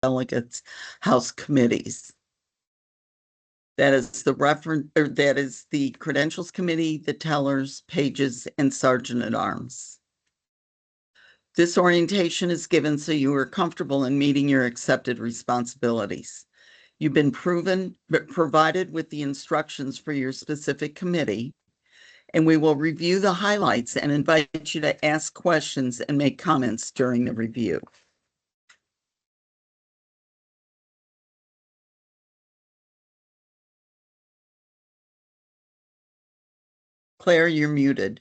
delegates' House committees. That is the reference, or that is the Credentials Committee, the Tellers, Pages, and Sergeant at Arms. This orientation is given so you are comfortable in meeting your accepted responsibilities. You've been provided with the instructions for your specific committee, and we will review the highlights and invite you to ask questions and make comments during the review. Claire, you're muted.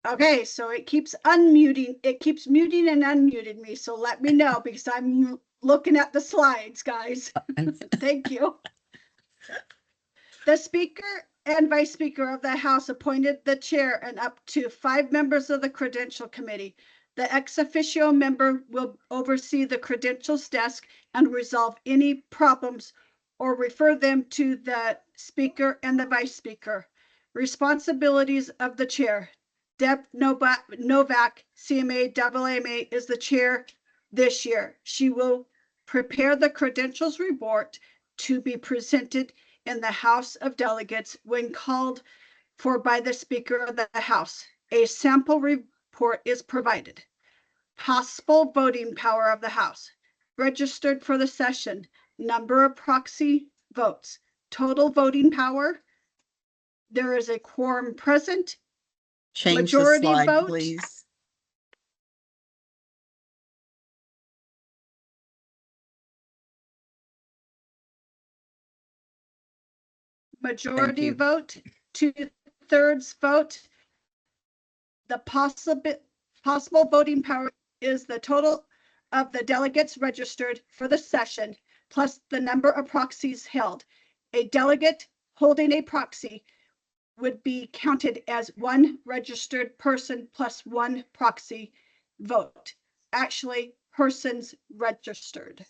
Okay, so it keeps unmuting. It keeps muting and unmuting me. So let me know because I'm looking at the slides, guys. Thank you. The Speaker and Vice Speaker of the House appointed the chair and up to 5 members of the Credential Committee. The ex officio member will oversee the credentials desk and resolve any problems or refer them to the Speaker and the Vice Speaker. Responsibilities of the chair. Deb Novak, CMA, AAMA, is the chair this year. She will prepare the credentials report to be presented in the House of Delegates when called for by the Speaker of the House. A sample report is provided. Possible voting power of the House. Registered for the session. Number of proxy votes. Total voting power. There is a quorum present. Change Majority the slide, vote. please. Majority vote, 2/3 vote. The possible voting power is the total of the delegates registered for the session, plus the number of proxies held. A delegate holding a proxy would be counted as one registered person plus one proxy vote. Actually, persons registered.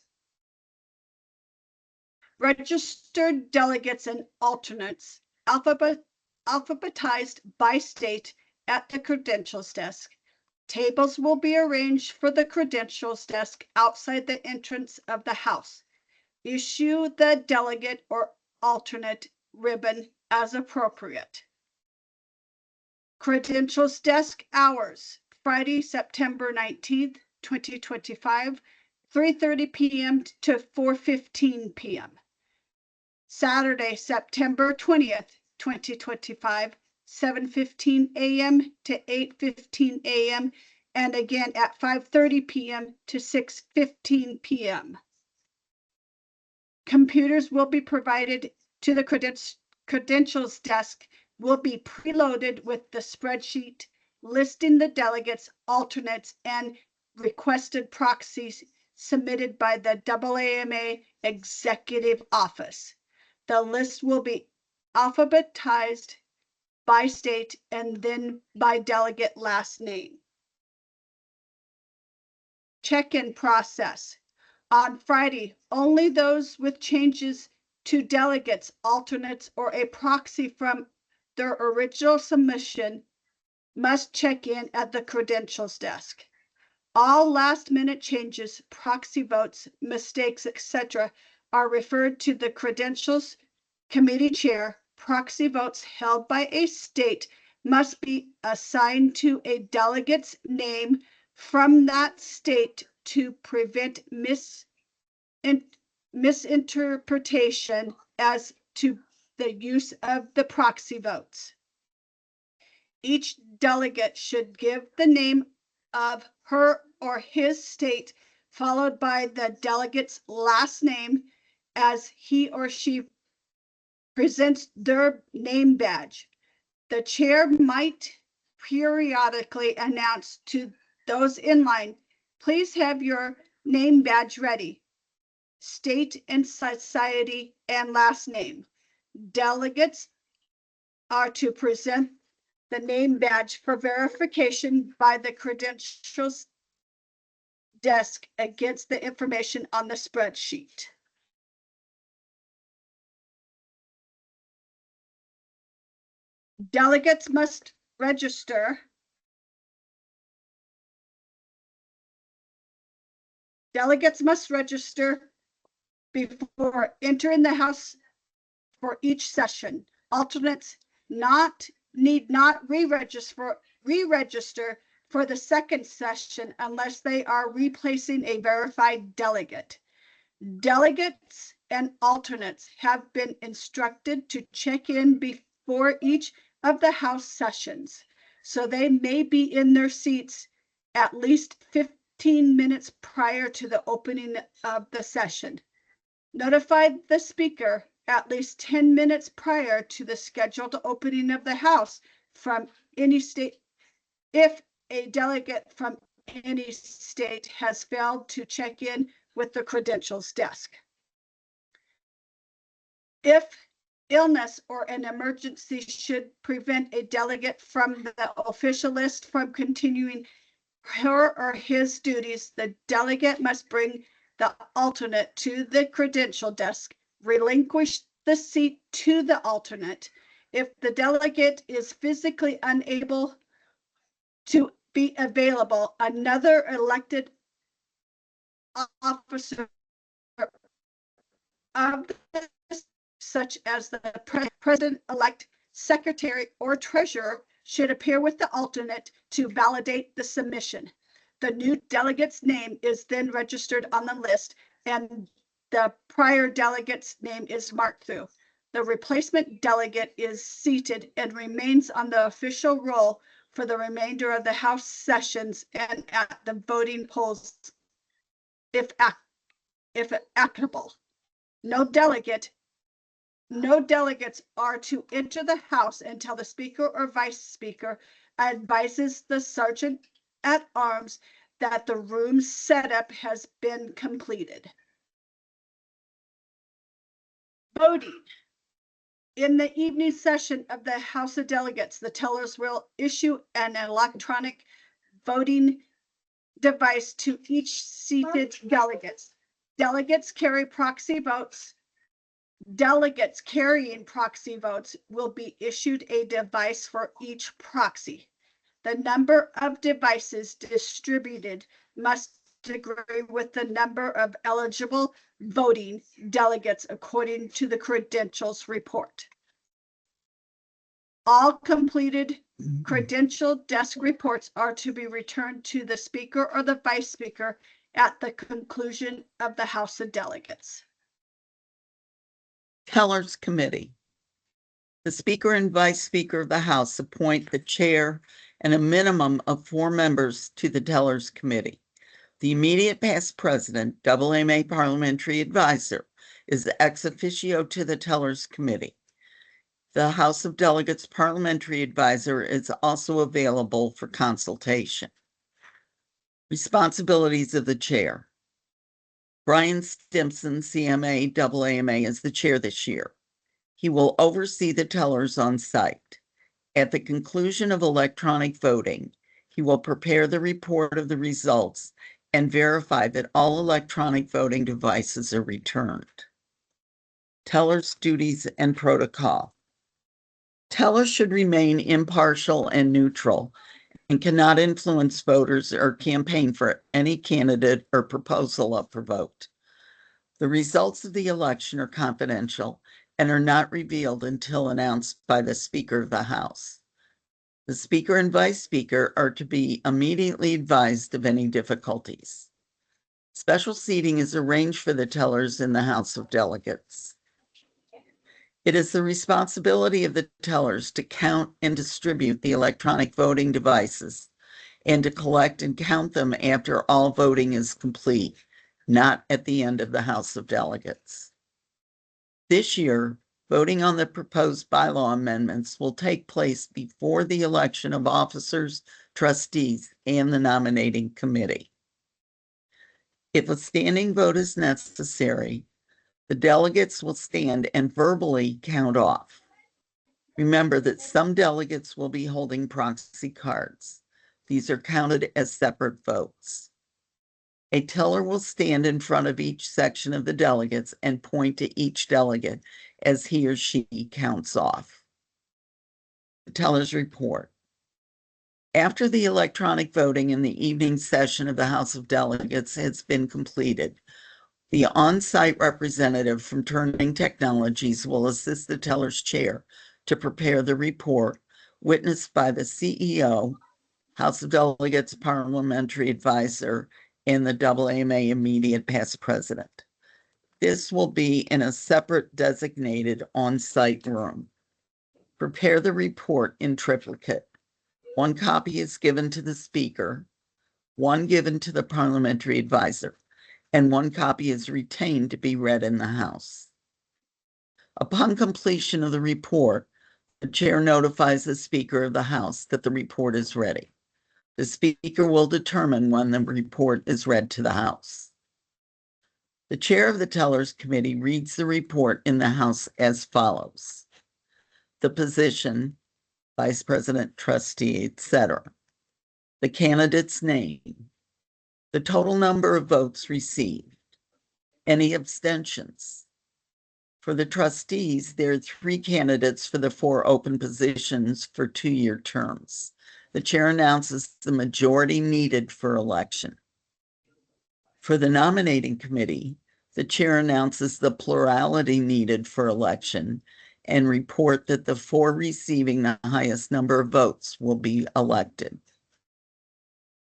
Registered delegates and alternates, alphabetized by state at the credentials desk. Tables will be arranged for the credentials desk outside the entrance of the House. Issue the delegate or alternate ribbon as appropriate. Credentials desk hours, Friday, September 19th, 2025, 3:30 p.m. to 4:15 p.m. Saturday, September 20th, 2025, 7:15 a.m. to 8:15 a.m. and again at 5:30 p.m. to 6:15 p.m. Computers will be provided to the credentials desk, will be preloaded with the spreadsheet listing the delegates, alternates, and requested proxies submitted by the AAMA Executive Office. The list will be alphabetized by state and then by delegate last name. Check-in process. On Friday, only those with changes to delegates, alternates, or a proxy from their original submission must check in at the credentials desk. All last-minute changes, proxy votes, mistakes, etc., are referred to the credentials committee chair. Proxy votes held by a state must be assigned to a delegate's name from that state to prevent misinterpretation as to the use of the proxy votes. Each delegate should give the name of her or his state, followed by the delegate's last name as he or she presents their name badge. The chair might periodically announce to those in line, please have your name badge ready. State and society and last name. Delegates are to present the name badge for verification by the credentials desk against the information on the spreadsheet. Delegates must register Delegates must register before entering the House for each session. Alternates need not re-register for the second session unless they are replacing a verified delegate. Delegates and alternates have been instructed to check in before each of the House sessions, so they may be in their seats at least 15 minutes prior to the opening of the session. Notify the speaker at least 10 minutes prior to the scheduled opening of the House from any state if a delegate from any state has failed to check in with the credentials desk. If illness or an emergency should prevent a delegate from the official list from continuing her or his duties, the delegate must bring the alternate to the credential desk, relinquish the seat to the alternate. If the delegate is physically unable to be available, another elected officer of the, such as the president-elect, secretary, or treasurer should appear with the alternate to validate the submission. The new delegate's name is then registered on the list and the prior delegate's name is marked through. The replacement delegate is seated and remains on the official roll for the remainder of the House sessions and at the voting polls if applicable. No delegates are to enter the House until the Speaker or Vice Speaker advises the Sergeant at Arms that the room setup has been completed. Voting. In the evening session of the House of Delegates, the tellers will issue an electronic voting device to each seated delegate. Delegates carrying proxy votes will be issued a device for each proxy. The number of devices distributed must agree with the number of eligible voting delegates according to the credentials report. All completed credential desk reports are to be returned to the Speaker or the Vice Speaker at the conclusion of the House of Delegates. Tellers Committee. The Speaker and Vice Speaker of the House appoint the chair and a minimum of 4 members to the Tellers Committee. The immediate past president, AAMA parliamentary advisor, is ex officio to the Tellers Committee. The House of Delegates parliamentary advisor is also available for consultation. Responsibilities of the chair. Brian Stimson, CMA, AAMA, is the chair this year. He will oversee the tellers on site. At the conclusion of electronic voting, he will prepare the report of the results and verify that all electronic voting devices are returned. Tellers' duties and protocol. Tellers should remain impartial and neutral and cannot influence voters or campaign for any candidate or proposal up for vote. The results of the election are confidential and are not revealed until announced by the Speaker of the House. The Speaker and Vice Speaker are to be immediately advised of any difficulties. Special seating is arranged for the tellers in the House of Delegates. It is the responsibility of the tellers to count and distribute the electronic voting devices and to collect and count them after all voting is complete, not at the end of the House of Delegates. This year, voting on the proposed bylaw amendments will take place before the election of officers, trustees, and the nominating committee. If a standing vote is necessary, the delegates will stand and verbally count off. Remember that some delegates will be holding proxy cards. These are counted as separate votes. A teller will stand in front of each section of the delegates and point to each delegate as he or she counts off. The teller's report. After the electronic voting in the evening session of the House of Delegates has been completed, the on-site representative from Turning Technologies will assist the teller's chair to prepare the report, witnessed by the CEO, House of Delegates Parliamentary Advisor, and the AAMA Immediate Past President. This will be in a separate designated on-site room. Prepare the report in triplicate. One copy is given to the speaker, one given to the parliamentary advisor, and one copy is retained to be read in the House. Upon completion of the report, the chair notifies the Speaker of the House that the report is ready. The Speaker will determine when the report is read to the House. The chair of the Tellers Committee reads the report in the House as follows. The position, vice president, trustee, etc. The candidate's name, the total number of votes received, any abstentions. For the trustees, there are 3 candidates for the 4 open positions for 2-year terms. The chair announces the majority needed for election. For the nominating committee, the chair announces the plurality needed for election and report that the 4 receiving the highest number of votes will be elected.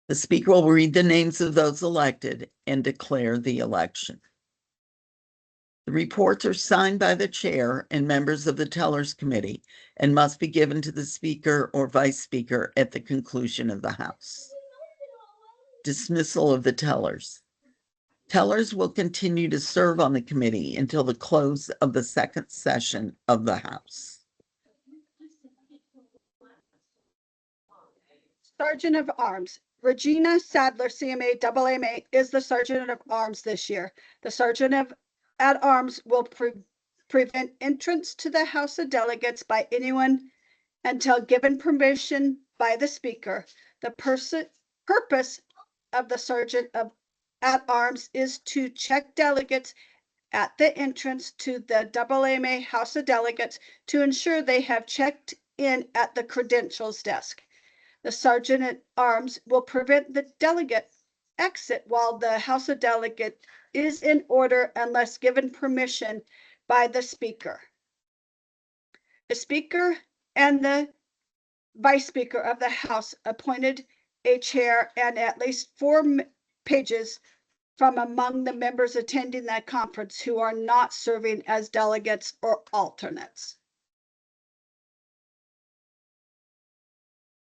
The speaker will read the names of those elected and declare the election. The reports are signed by the chair and members of the Tellers Committee and must be given to the speaker or vice speaker at the conclusion of the House. Dismissal of the tellers. Tellers will continue to serve on the committee until the close of the second session of the House. Sergeant of Arms. Regina Sadler, CMA, AAMA, is the Sergeant of Arms this year. The Sergeant at Arms will prevent entrance to the House of Delegates by anyone until given permission by the Speaker. The purpose of the Sergeant at Arms is to check delegates at the entrance to the AAMA House of Delegates to ensure they have checked in at the credentials desk. The Sergeant at Arms will prevent the delegate exit while the House of Delegates is in order unless given permission by the Speaker. The Speaker and the Vice Speaker of the House appointed a chair and at least 4 pages from among the members attending that conference who are not serving as delegates or alternates.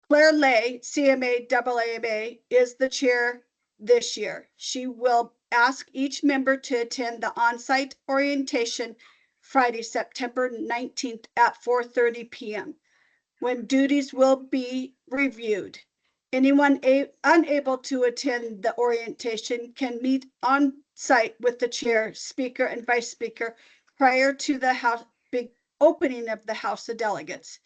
Claire Lay, CMA, AAMA, is the chair this year. She will ask each member to attend the on-site orientation Friday, September 19th at 4:30 p.m. when duties will be reviewed. Anyone unable to attend the orientation can meet on site with the chair, speaker, and vice speaker prior to the big opening of the House of Delegates.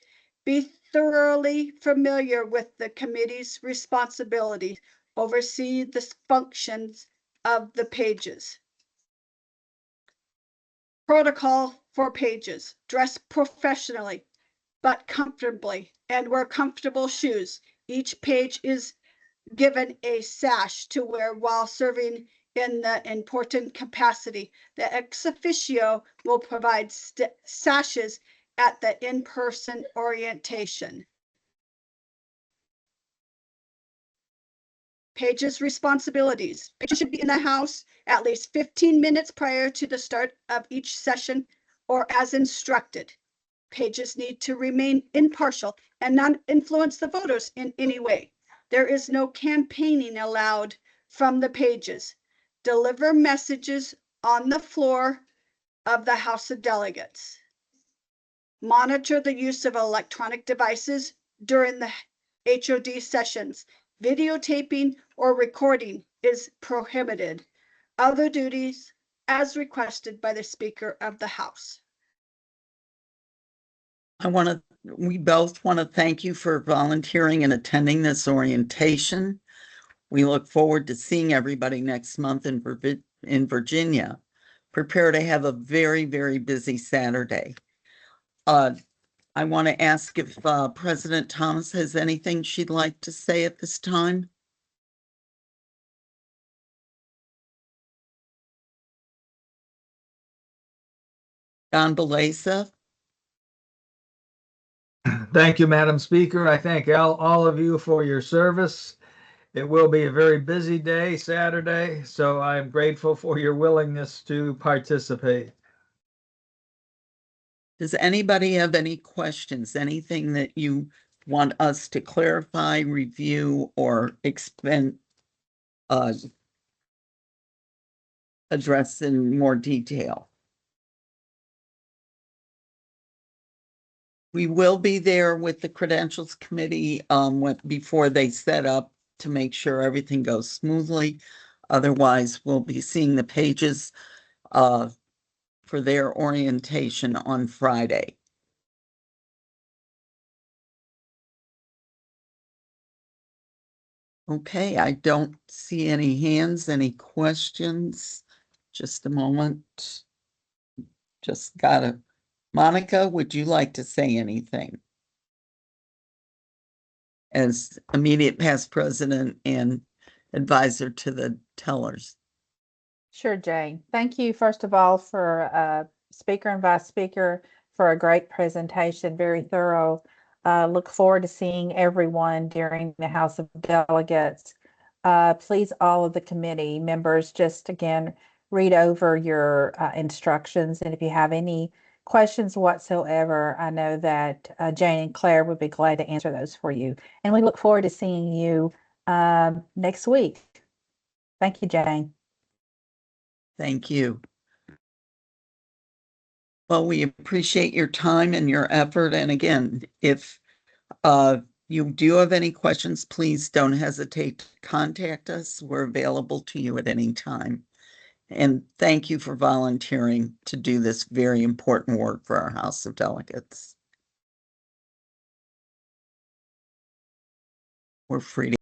Be thoroughly familiar with the committee's responsibility, oversee the functions of the pages. Protocol for pages. Dress professionally, but comfortably, and wear comfortable shoes. Each page is given a sash to wear while serving in the important capacity. The ex officio will provide sashes at the in-person orientation. Pages responsibilities. Pages should be in the House at least 15 minutes prior to the start of each session or as instructed. Pages need to remain impartial and not influence the voters in any way. There is no campaigning allowed from the pages. Deliver messages on the floor of the House of Delegates. Monitor the use of electronic devices during the HOD sessions. Videotaping or recording is prohibited. Other duties as requested by the Speaker of the House. We both want to thank you for volunteering and attending this orientation. We look forward to seeing everybody next month in Virginia. Prepare to have a very, very busy Saturday. I want to ask if President Thomas has anything she'd like to say at this time. Don Beleza? Thank you, Madam Speaker. I thank all of you for your service. It will be a very busy day, Saturday, so I'm grateful for your willingness to participate. Does anybody have any questions? Anything that you want us to clarify, review, or address in more detail? We will be there with the Credentials Committee before they set up to make sure everything goes smoothly. Otherwise, we'll be seeing the pages for their orientation on Friday. Okay, I don't see any hands, any questions. Just a moment. Just got a Monica, would you like to say anything? As immediate past president and advisor to the tellers. Sure, Jane. Thank you, first of all, for Speaker and Vice Speaker for a great presentation, very thorough. Look forward to seeing everyone during the House of Delegates. Please, all of the committee members, just again, read over your instructions. And if you have any questions whatsoever, I know that Jane and Claire would be glad to answer those for you. And we look forward to seeing you next week. Thank you, Jane. Thank you. Well, we appreciate your time and your effort. And again, if you do have any questions, please don't hesitate to contact us. We're available to you at any time. And thank you for volunteering to do this very important work for our House of Delegates. We're free to